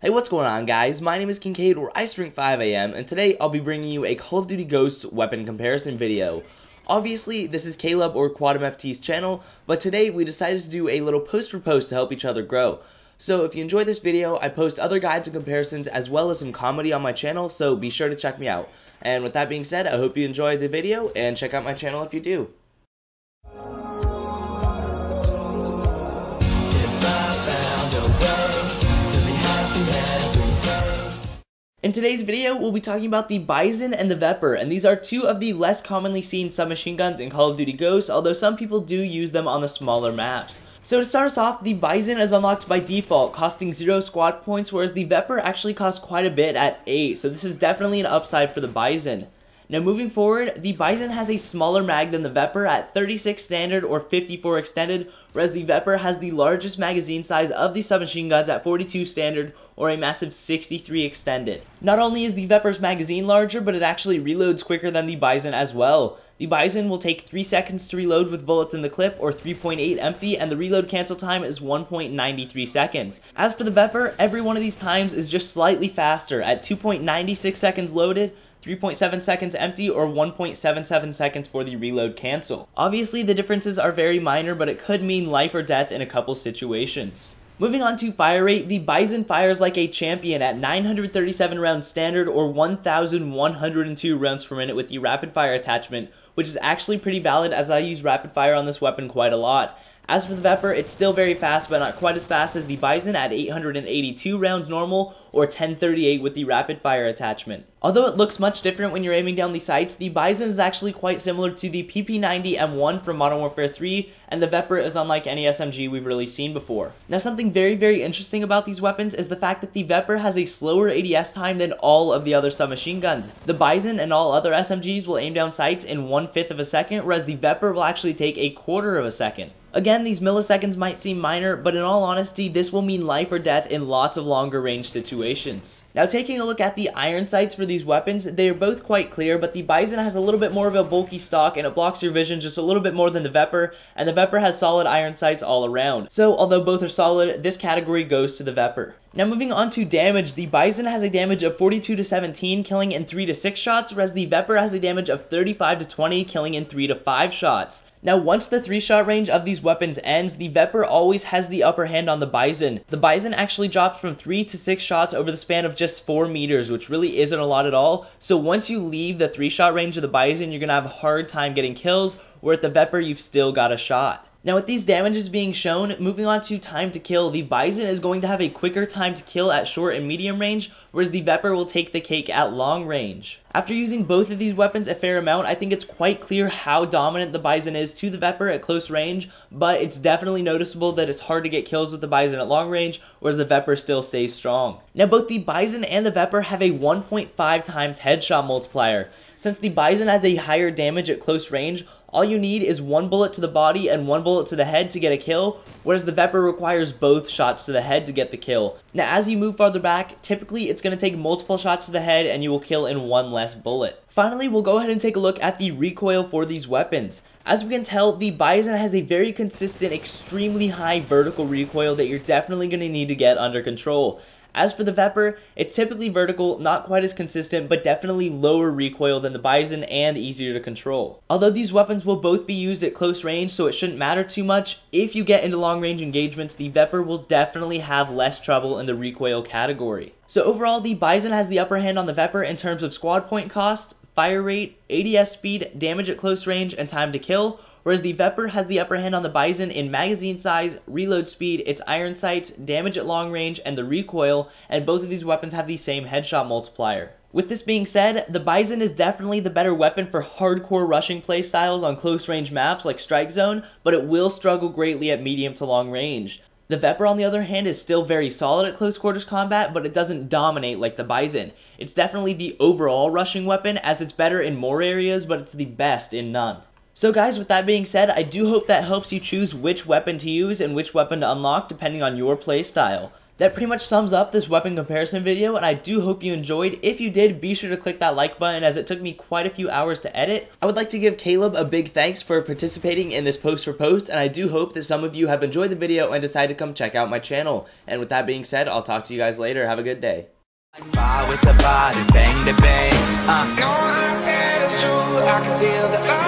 Hey, what's going on, guys? My name is Kincaid, or iSpring5 AM, and today I'll be bringing you a Call of Duty Ghosts weapon comparison video. Obviously, this is Caleb or Quadmft's channel, but today we decided to do a little post for post to help each other grow. So if you enjoy this video, I post other guides and comparisons as well as some comedy on my channel, so be sure to check me out. And with that being said, I hope you enjoyed the video, and check out my channel if you do. In today's video, we'll be talking about the Bizon and the Vepr, and these are two of the less commonly seen submachine guns in Call of Duty Ghosts, although some people do use them on the smaller maps. So to start us off, the Bizon is unlocked by default, costing 0 squad points, whereas the Vepr actually costs quite a bit at 8, so this is definitely an upside for the Bizon. Now moving forward, the Bizon has a smaller mag than the Vepr at 36 standard or 54 extended, whereas the Vepr has the largest magazine size of the submachine guns at 42 standard or a massive 63 extended. Not only is the Vepr's magazine larger, but it actually reloads quicker than the Bizon as well. The Bizon will take 3 seconds to reload with bullets in the clip, or 3.8 empty, and the reload cancel time is 1.93 seconds. As for the Vepr, every one of these times is just slightly faster at 2.96 seconds loaded, 3.7 seconds empty, or 1.77 seconds for the reload cancel. Obviously, the differences are very minor, but it could mean life or death in a couple situations. Moving on to fire rate, the Bizon fires like a champion at 937 rounds standard or 1,102 rounds per minute with the rapid fire attachment, which is actually pretty valid as I use rapid fire on this weapon quite a lot. As for the Vepr, it's still very fast, but not quite as fast as the Bizon at 882 rounds normal or 1038 with the rapid fire attachment. Although it looks much different when you're aiming down the sights, the Bizon is actually quite similar to the PP90 M1 from Modern Warfare 3, and the Vepr is unlike any SMG we've really seen before. Now, something very interesting about these weapons is the fact that the Vepr has a slower ADS time than all of the other submachine guns. The Bizon and all other SMGs will aim down sights in 1/5 of a second, whereas the Vepr will actually take a 1/4 of a second. Again, these milliseconds might seem minor, but in all honesty, this will mean life or death in lots of longer range situations. Now, taking a look at the iron sights for these weapons, they are both quite clear, but the Bizon has a little bit more of a bulky stock and it blocks your vision just a little bit more than the Vepr, and the Vepr has solid iron sights all around. So, although both are solid, this category goes to the Vepr. Now moving on to damage, the Bizon has a damage of 42 to 17, killing in 3 to 6 shots, whereas the Vepr has a damage of 35 to 20, killing in 3 to 5 shots. Now once the 3-shot range of these weapons ends, the Vepr always has the upper hand on the Bizon. The Bizon actually drops from 3 to 6 shots over the span of just 4 meters, which really isn't a lot at all. So once you leave the 3-shot range of the Bizon, you're going to have a hard time getting kills, where at the Vepr you've still got a shot. Now with these damages being shown, moving on to time to kill, the Bizon is going to have a quicker time to kill at short and medium range, whereas the Vepr will take the cake at long range. After using both of these weapons a fair amount, I think it's quite clear how dominant the Bizon is to the Vepr at close range, but it's definitely noticeable that it's hard to get kills with the Bizon at long range, whereas the Vepr still stays strong. Now both the Bizon and the Vepr have a 1.5 times headshot multiplier. Since the Bizon has a higher damage at close range, all you need is 1 bullet to the body and 1 bullet to the head to get a kill, whereas the Vepr requires both shots to the head to get the kill. Now as you move farther back, typically it's going to take multiple shots to the head and you will kill in 1 less bullet. Finally, we'll go ahead and take a look at the recoil for these weapons. As we can tell, the Bizon has a very consistent, extremely high vertical recoil that you're definitely going to need to get under control. As for the Vepr, it's typically vertical, not quite as consistent, but definitely lower recoil than the Bizon and easier to control. Although these weapons will both be used at close range, so it shouldn't matter too much, if you get into long range engagements, the Vepr will definitely have less trouble in the recoil category. So overall, the Bizon has the upper hand on the Vepr in terms of squad point cost, fire rate, ADS speed, damage at close range, and time to kill, whereas the Vepr has the upper hand on the Bizon in magazine size, reload speed, its iron sights, damage at long range, and the recoil, and both of these weapons have the same headshot multiplier. With this being said, the Bizon is definitely the better weapon for hardcore rushing playstyles on close range maps like Strike Zone, but it will struggle greatly at medium to long range. The Vepr, on the other hand, is still very solid at close quarters combat, but it doesn't dominate like the Bizon. It's definitely the overall rushing weapon, as it's better in more areas, but it's the best in none. So guys, with that being said, I do hope that helps you choose which weapon to use and which weapon to unlock depending on your playstyle. That pretty much sums up this weapon comparison video, and I do hope you enjoyed. If you did, be sure to click that like button as it took me quite a few hours to edit. I would like to give Caleb a big thanks for participating in this post for post, and I do hope that some of you have enjoyed the video and decided to come check out my channel. And with that being said, I'll talk to you guys later. Have a good day. It's a body, bang to bang. No, I said it's true. I can feel the love.